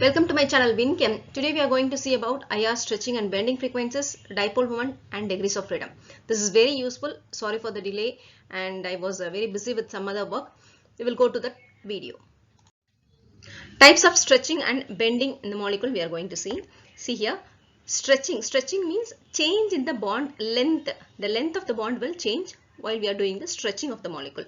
Welcome to my channel WinChem. Today we are going to see about IR stretching and bending frequencies, dipole moment and degrees of freedom. This is very useful. Sorry for the delay and I was very busy with some other work. We will go to the video. Types of stretching and bending in the molecule we are going to see. See here, stretching. Stretching means change in the bond length. The length of the bond will change while we are doing the stretching of the molecule.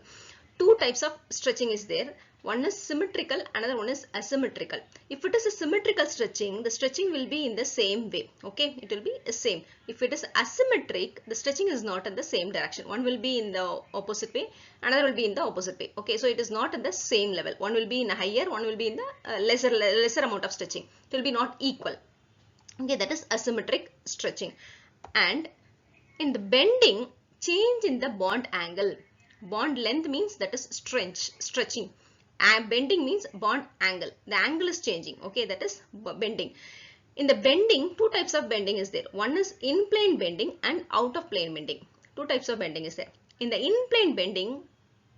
Two types of stretching is there. One is symmetrical, another one is asymmetrical. If it is a symmetrical stretching, the stretching will be in the same way. Okay, it will be the same. If it is asymmetric, the stretching is not in the same direction. One will be in the opposite way, another will be in the opposite way. Okay, so it is not at the same level. One will be in a higher, one will be in the lesser amount of stretching. It will be not equal. Okay, that is asymmetric stretching. And in the bending, change in the bond angle. Bond length means that is stretching. And bending means bond angle. The angle is changing. Okay, that is bending. In the bending, two types of bending is there. One is in-plane bending and out-of-plane bending. Two types of bending is there. In the in-plane bending,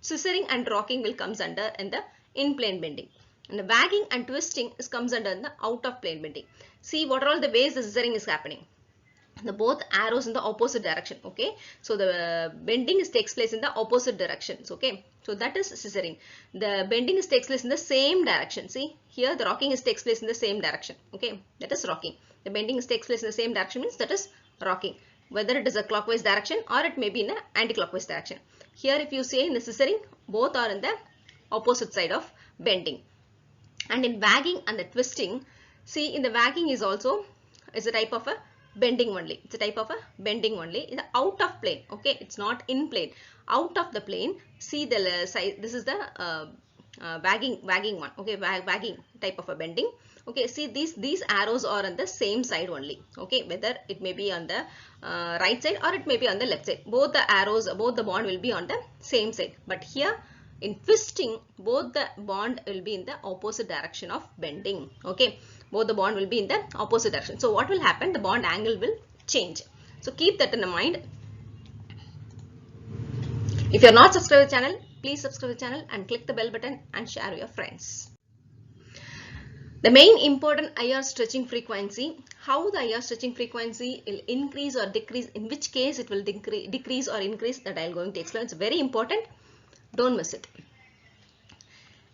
scissoring and rocking will comes under in the in-plane bending. And the wagging and twisting comes under in the out-of-plane bending. See what are all the ways the scissoring is happening. The both arrows in the opposite direction. Okay, so the bending takes place in the opposite directions. Okay, so that is scissoring. The bending takes place in the same direction. See here, the rocking takes place in the same direction. Okay, that is rocking. The bending takes place in the same direction means that is rocking, whether it is a clockwise direction or it may be in an anti-clockwise direction. Here if you say in the scissoring, both are in the opposite side of bending. And in wagging and the twisting, see in the wagging is also a type of a bending only. It's a type of a bending only. It's out of plane. Okay, it's not in plane. Out of the plane. See the size. This is the wagging one. Okay, wagging type of a bending. Okay, see these arrows are on the same side only. Okay, whether it may be on the right side or it may be on the left side. Both the arrows, both the bond will be on the same side. But here in twisting, both the bond will be in the opposite direction of bending. Okay, both the bond will be in the opposite direction. So what will happen? The bond angle will change. So keep that in mind. If you are not subscribed to the channel, please subscribe to the channel and click the bell button and share with your friends. The main important IR stretching frequency, how the IR stretching frequency will increase or decrease, in which case it will decrease or increase, that I am going to explain. It's very important. Don't miss it.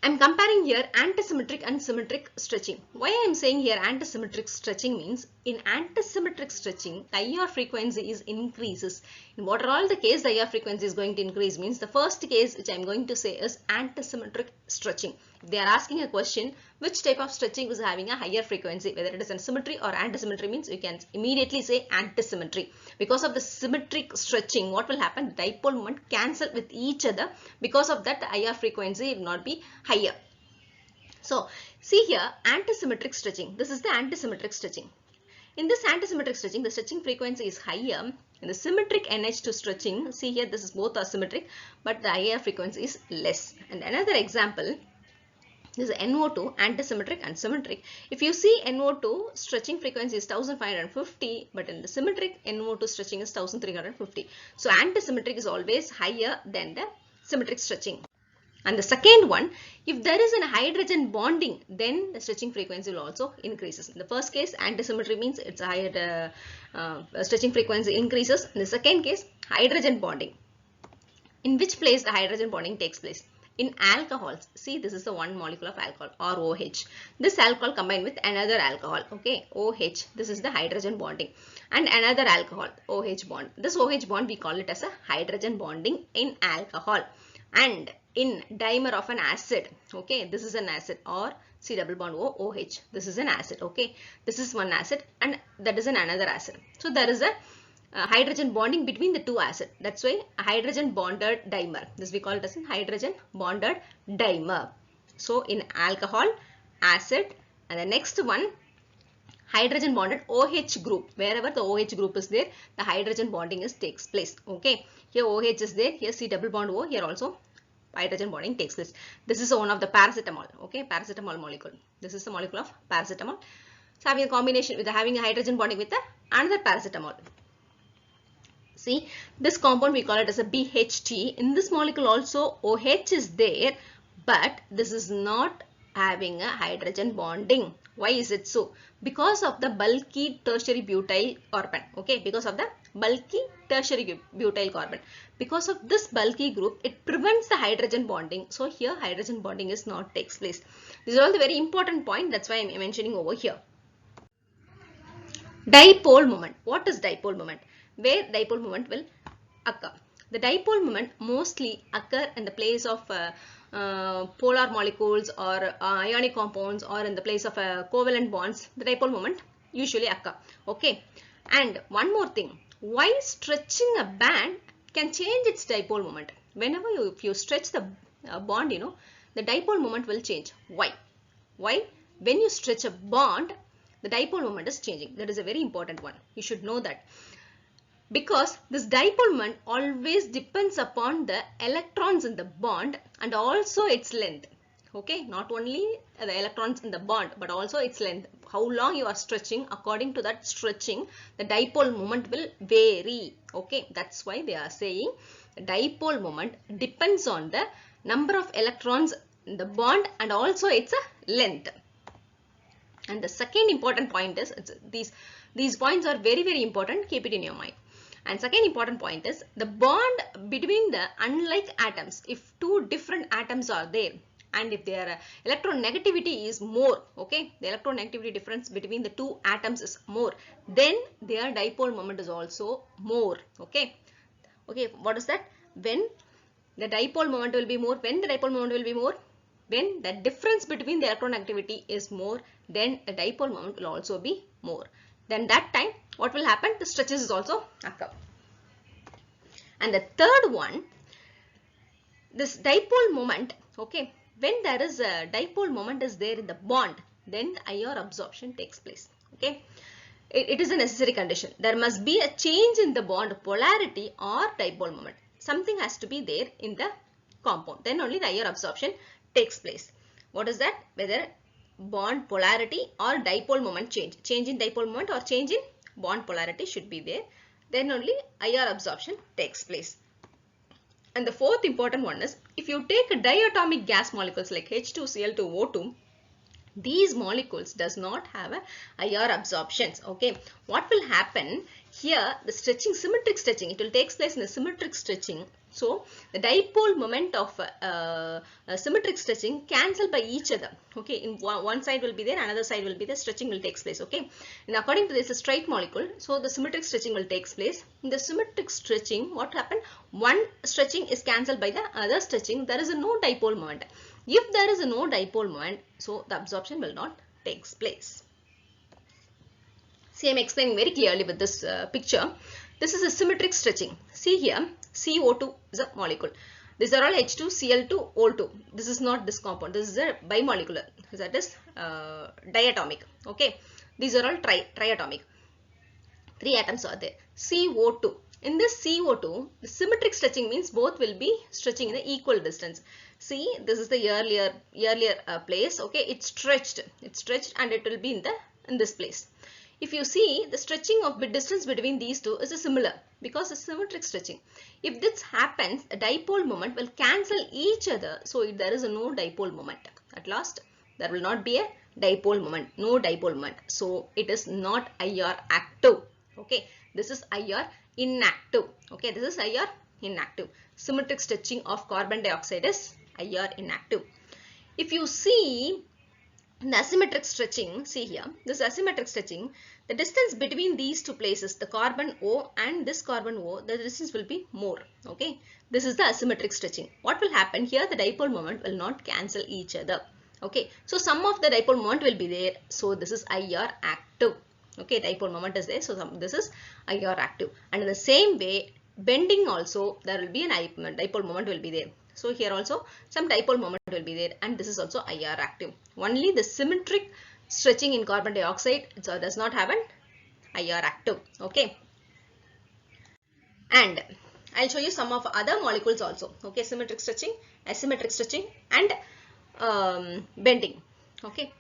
I'm comparing here antisymmetric and symmetric stretching. Why I am saying here antisymmetric stretching means in antisymmetric stretching, the IR frequency is increases. In what are all the case the IR frequency is going to increase means the first case which I am going to say is antisymmetric stretching. If they are asking a question, which type of stretching is having a higher frequency, whether it is an symmetry or antisymmetry means you can immediately say antisymmetry. Because of the symmetric stretching, what will happen? The dipole moment cancel with each other. Because of that, the IR frequency will not be higher. So, see here, antisymmetric stretching. This is the antisymmetric stretching. In this antisymmetric stretching, the stretching frequency is higher. In the symmetric NH2 stretching, see here, this is both are symmetric, but the IR frequency is less. And another example, this is NO2, antisymmetric and symmetric. If you see NO2, stretching frequency is 1550, but in the symmetric, NO2 stretching is 1350. So, antisymmetric is always higher than the symmetric stretching. And the second one, if there is a hydrogen bonding, then the stretching frequency will also increases. In the first case, antisymmetry means it's a higher stretching frequency increases. In the second case, hydrogen bonding. In which place the hydrogen bonding takes place? In alcohols. See, this is the one molecule of alcohol or OH. This alcohol combined with another alcohol. Okay, OH. This is the hydrogen bonding. And another alcohol, OH bond. This OH bond we call it as a hydrogen bonding in alcohol. And in dimer of an acid, okay, this is an acid, or C double bond O, OH, this is an acid, okay, this is one acid and that is another acid. So there is a hydrogen bonding between the two acids. That's why a hydrogen bonded dimer, this we call it as a hydrogen bonded dimer. So in alcohol, acid, and the next one, hydrogen bonded OH group. Wherever the OH group is there, the hydrogen bonding takes place. Okay, here OH is there, here C double bond O, here also hydrogen bonding takes place. This is one of the paracetamol. Okay, paracetamol molecule. This is the molecule of paracetamol. So having a combination with having a hydrogen bonding with another paracetamol. See, this compound we call it as a BHT. In this molecule also OH is there, but this is not having a hydrogen bonding. Why is it so? Because of the bulky tertiary butyl carbon. Okay, because of the bulky tertiary butyl carbon. Because of this bulky group, it prevents the hydrogen bonding. So here hydrogen bonding is not takes place. These are all the very important point. That's why I am mentioning over here. Dipole moment. What is dipole moment? Where dipole moment will occur? The dipole moment mostly occur in the place of polar molecules or ionic compounds, or in the place of covalent bonds. The dipole moment usually occur. Okay. And one more thing. Why stretching a band can change its dipole moment? Whenever if you stretch the bond, the dipole moment will change. Why? Why? When you stretch a bond, the dipole moment is changing. That is a very important one. You should know that. Because this dipole moment always depends upon the electrons in the bond and also its length. Okay, not only the electrons in the bond but also its length. How long you are stretching, according to that stretching, the dipole moment will vary. Okay, that's why they are saying the dipole moment depends on the number of electrons in the bond and also its length. And the second important point is, these points are very, very important. Keep it in your mind. And second important point is the bond between the unlike atoms. If two different atoms are there and if their electronegativity is more, okay, the electronegativity difference between the two atoms is more, then their dipole moment is also more. Okay. Okay, what is that? When the dipole moment will be more, when the dipole moment will be more, when the difference between the electronegativity is more, then the dipole moment will also be more. Then that time, what will happen? The stretches is also occur. And the third one, this dipole moment, okay, when there is a dipole moment is there in the bond, then IR absorption takes place. Okay, it is a necessary condition. There must be a change in the bond polarity or dipole moment. Something has to be there in the compound. Then only the IR absorption takes place. What is that? Whether bond polarity or dipole moment change. Change in dipole moment or change in bond polarity should be there. Then only IR absorption takes place. And the fourth important one is, if you take diatomic gas molecules like H2Cl2O2, these molecules does not have a IR absorptions. Okay, what will happen here? The stretching, symmetric stretching, it will take place in the symmetric stretching. So the dipole moment of symmetric stretching cancel by each other. Okay, in one side will be there, another side will be the stretching will takes place. Okay, and according to this, a straight molecule, so the symmetric stretching will takes place. In the symmetric stretching, what happened? One stretching is cancelled by the other stretching. There is a no dipole moment. If there is a no dipole moment, so the absorption will not takes place. See, I am explaining very clearly with this picture. This is a symmetric stretching. See here, CO2 is a molecule. These are all H2Cl2O2. This is not this compound. This is a bimolecular. That is diatomic. Okay. These are all triatomic. 3 atoms are there. CO2. In this CO2, the symmetric stretching means both will be stretching in the equal distance. See, this is the earlier place. Okay, it's stretched and it will be in this place. If you see, the stretching of distance between these two is similar because it's symmetric stretching. If this happens, a dipole moment will cancel each other. So there is no dipole moment. At last, there will not be a dipole moment. No dipole moment. So it is not IR active. Okay, this is IR inactive. Okay, this is IR inactive. Symmetric stretching of carbon dioxide is IR inactive. If you see the asymmetric stretching, see here, this asymmetric stretching, the distance between these two places, the carbon O and this carbon O, the distance will be more. Okay, this is the asymmetric stretching. What will happen here? The dipole moment will not cancel each other. Okay, so some of the dipole moment will be there. So this is IR active. Okay, dipole moment is there. So this is IR active. And in the same way, bending also, there will be an dipole moment will be there. So here also some dipole moment will be there, and this is also IR active. Only the symmetric stretching in carbon dioxide does not have an IR active. Okay. And I'll show you some of other molecules also. Okay, symmetric stretching, asymmetric stretching, and bending. Okay.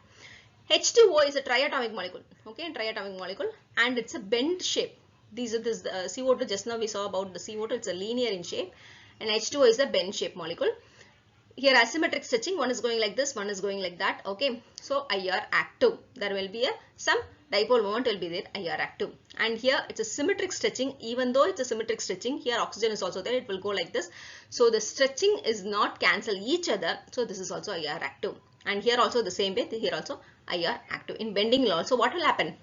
H2O is a triatomic molecule. Okay, triatomic molecule, and it's a bend shape. This CO2, just now we saw about the CO2, it's a linear in shape, and H2O is a bend shape molecule. here asymmetric stretching, one is going like this, one is going like that. Okay, so IR active, there will be some dipole moment will be there, IR active. And here it's a symmetric stretching. Even though it's a symmetric stretching, here oxygen is also there, it will go like this. So the stretching is not cancel each other, so this is also IR active. And here also the same way, here also IR active. In bending law also, what will happen?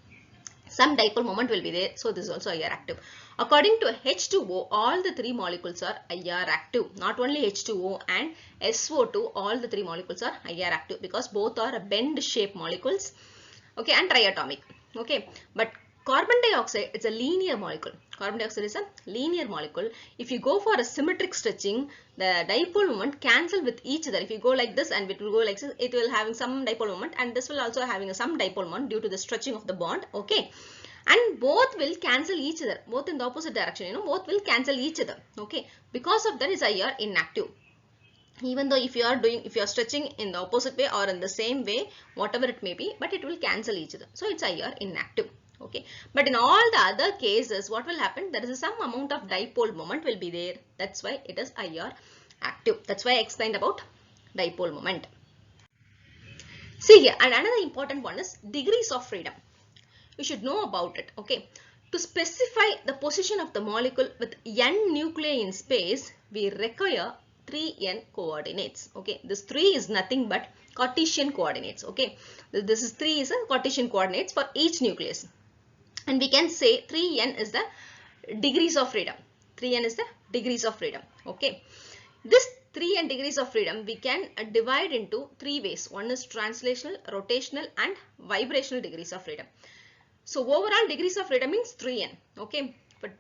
Some dipole moment will be there, so this is also IR active. According to H2O, all the three molecules are IR active. Not only H2O and SO2, all the three molecules are IR active because both are bend shape molecules, okay, and triatomic. Okay, but carbon dioxide, it's a linear molecule. Carbon dioxide is a linear molecule. If you go for a symmetric stretching, the dipole moment cancel with each other. If you go like this and it will go like this, it will having some dipole moment, and this will also having some dipole moment due to the stretching of the bond. Okay, and both will cancel each other, both in the opposite direction, both will cancel each other. Okay, because of that is IR inactive. Even though if you are stretching in the opposite way or in the same way, whatever it may be, but it will cancel each other, so it's IR inactive. Okay, but in all the other cases, what will happen? There is some amount of dipole moment will be there. That's why it is IR active. That's why I explained about dipole moment. See here, and another important one is degrees of freedom. You should know about it. Okay, to specify the position of the molecule with n nuclei in space, we require 3n coordinates. Okay, this 3 is nothing but Cartesian coordinates. Okay, this is 3 is a Cartesian coordinates for each nucleus, and we can say 3n is the degrees of freedom. 3n is the degrees of freedom. Okay, this 3n degrees of freedom we can divide into 3 ways. One is translational, rotational, and vibrational degrees of freedom. So overall degrees of freedom means 3n. Okay, but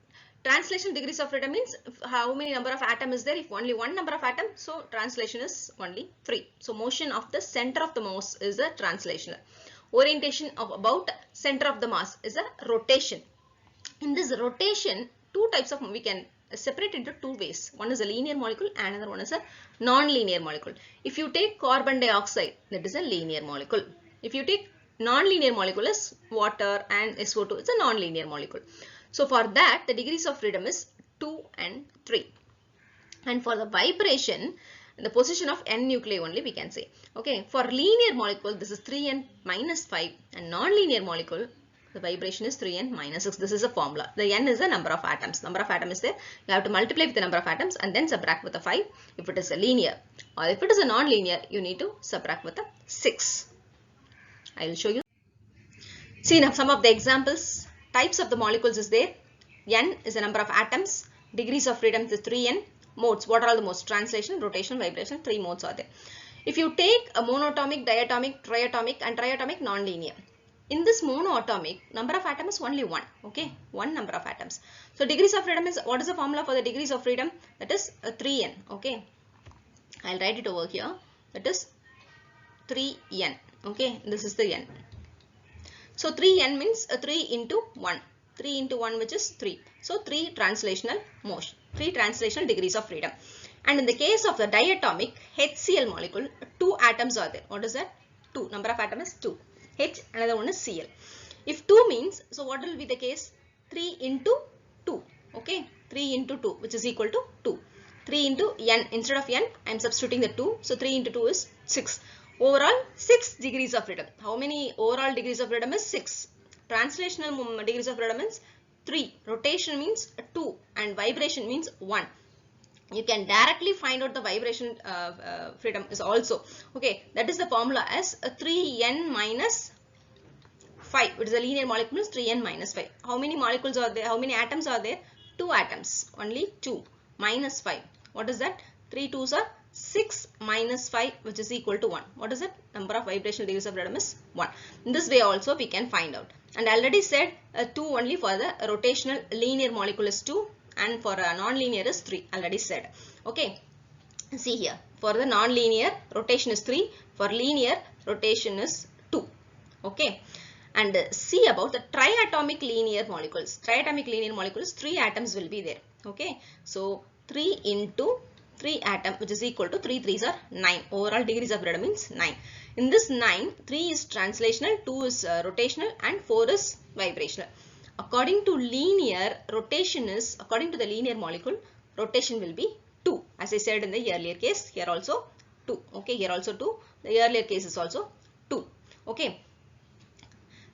translation degrees of freedom means how many number of atom is there. If only one number of atom, so translation is only 3. So motion of the center of the mass is a translational. Orientation of about center of the mass is a rotation. In this rotation, two types of, we can separate into 2 ways. One is a linear molecule and another one is a non-linear molecule. If you take carbon dioxide, that is a linear molecule. If you take non-linear molecule is water and SO2, it's a non-linear molecule. So for that, the degrees of freedom is 2 and 3. And for the vibration, the position of n nuclei only we can say. Okay, for linear molecule, this is 3n minus 5, and non-linear molecule, the vibration is 3n minus 6. This is a formula. The n is the number of atoms. Number of atoms is there. You have to multiply with the number of atoms and then subtract with the 5 if it is a linear. Or if it is a non-linear, you need to subtract with the 6. I will show you. See now some of the examples. Types of the molecules is there. N is the number of atoms. Degrees of freedom is 3n. Modes. What are all the modes? Translation, rotation, vibration. 3 modes are there. If you take a monatomic, diatomic, triatomic, and triatomic non-linear. In this monoatomic, number of atoms is only 1. Okay, 1 number of atoms. So degrees of freedom is, what is the formula for the degrees of freedom? That is 3n. Okay, I'll write it over here. That is 3n. Okay, this is the n. So 3n means 3 into 1. 3 into 1 which is 3. So 3 translational motion. 3 translational degrees of freedom. And in the case of the diatomic HCl molecule, 2 atoms are there. What is that? 2. Number of atoms is 2. H, another one is Cl. If 2 means, so what will be the case? 3 into 2. Okay, 3 into 2 which is equal to 2. 3 into n, instead of n I am substituting the 2. So 3 into 2 is 6. Overall 6 degrees of freedom. How many overall degrees of freedom is 6. Translational degrees of freedom is 3. Rotation means 2 and vibration means 1. You can directly find out the vibration freedom is also. Okay, that is the formula as 3n minus 5. It is a linear molecule, 3n minus 5. How many molecules are there? How many atoms are there? 2 atoms. Only 2 minus 5. What is that? 3 2s are 6 minus 5 which is equal to 1. What is it? Number of vibrational degrees of freedom is 1. In this way also we can find out. And I already said 2 only for the rotational linear molecule is 2. And for a non-linear is 3, already said. Okay, see here, for the non-linear rotation is 3, for linear rotation is 2. Okay, and see about the triatomic linear molecules. Triatomic linear molecules, 3 atoms will be there. Okay, so 3 into 3 atom which is equal to 3 3s are 9. Overall degrees of freedom means 9. In this 9, 3 is translational, 2 is rotational, and 4 is vibrational. According to linear, rotation is, according to the linear molecule, rotation will be 2. As I said in the earlier case, here also 2. Okay, here also 2. The earlier case is also 2. Okay.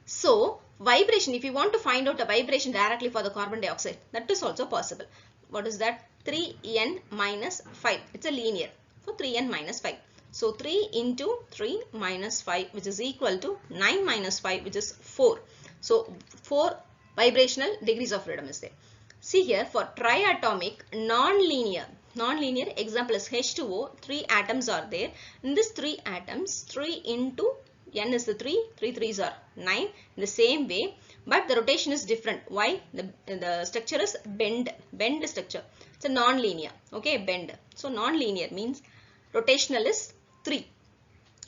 So vibration, if you want to find out a vibration directly for the carbon dioxide, that is also possible. What is that? 3n minus 5. It's a linear. So 3n minus 5. So 3 into 3 minus 5, which is equal to 9 minus 5, which is 4. So 4 vibrational degrees of freedom is there. See here, for triatomic non-linear example is H2O, 3 atoms are there. In this 3 atoms, 3 into n is the 3 threes are 9 in the same way, but the rotation is different. Why? The structure is bend structure. It's a non-linear. Okay, bend. So non-linear means rotational is 3.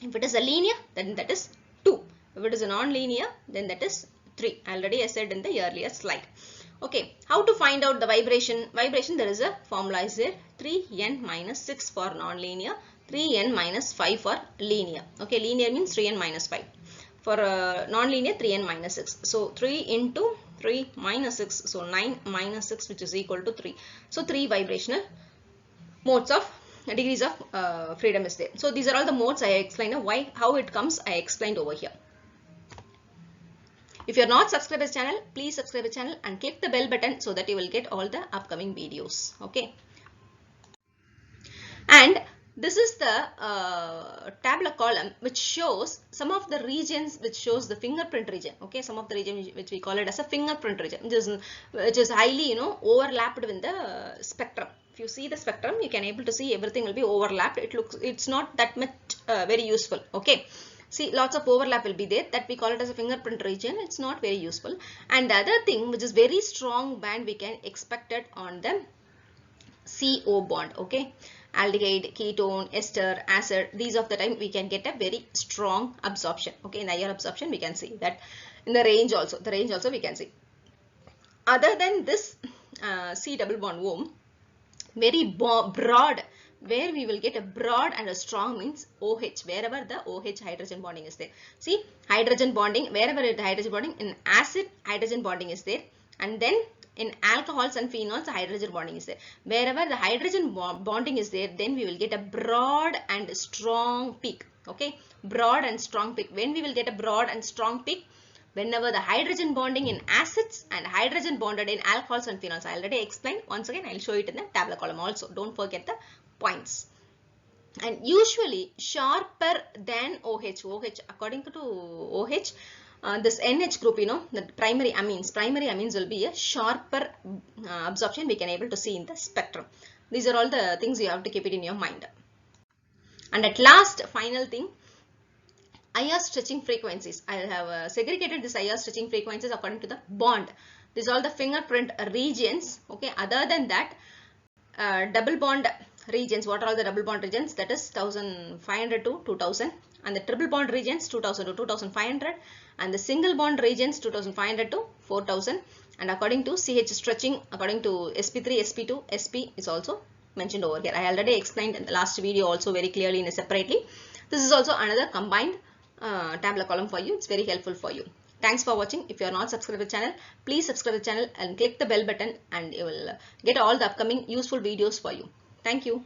If it is a linear, then that is 2. If it is a non-linear, then that is 3. Already I said in the earlier slide. Okay, how to find out the vibration? Vibration, there is a formula is there. 3n minus 6 for non-linear, 3n minus 5 for linear. Okay, linear means 3n minus 5. For non-linear, 3n minus 6. So 3 into 3 minus 6. So 9 minus 6, which is equal to 3. So 3 vibrational modes of degrees of freedom is there. So these are all the modes I explained. Why, how it comes, I explained over here. If you are not subscribed to the channel, please subscribe to the channel and click the bell button so that you will get all the upcoming videos. Okay. And this is the tabular column which shows some of the regions, which shows the fingerprint region. Okay, some of the region which we call it as a fingerprint region, which is highly overlapped with the spectrum. If you see the spectrum, you can able to see everything will be overlapped. It's not that much very useful. Okay. See, lots of overlap will be there, that we call it as a fingerprint region. It's not very useful. And the other thing, which is very strong band, we can expect it on the CO bond. Okay, aldehyde, ketone, ester, acid. These of the time we can get a very strong absorption. Okay, in higher absorption we can see that. In the range also, we can see. Other than this C double bond O, very broad, where we will get a broad and a strong means OH, wherever the OH hydrogen bonding is there. See, hydrogen bonding, wherever the hydrogen bonding, in acid hydrogen bonding is there, and then in alcohols and phenols hydrogen bonding is there. Wherever the hydrogen bonding is there, then we will get a broad and strong peak. Okay, broad and strong peak. When we will get a broad and strong peak? Whenever the hydrogen bonding in acids and hydrogen bonded in alcohols and phenols. I already explained. Once again, I will show it in the tabular column also. Don't forget the points. And usually sharper than OH. According to OH, this NH group, the primary amines will be a sharper absorption we can able to see in the spectrum. These are all the things you have to keep it in your mind. And at last, final thing, IR stretching frequencies. I have segregated this IR stretching frequencies according to the bond. These are all the fingerprint regions. Okay, other than that, double bond regions. What are all the double bond regions? That is 1500 to 2000, and the triple bond regions 2000 to 2500, and the single bond regions 2500 to 4000. And according to CH stretching, according to sp3, sp2, sp is also mentioned over here. I already explained in the last video also very clearly and separately. This is also another combined tabular column for you. It's very helpful for you. Thanks for watching. If you are not subscribed to the channel, please subscribe to the channel and click the bell button, and you will get all the upcoming useful videos for you. Thank you.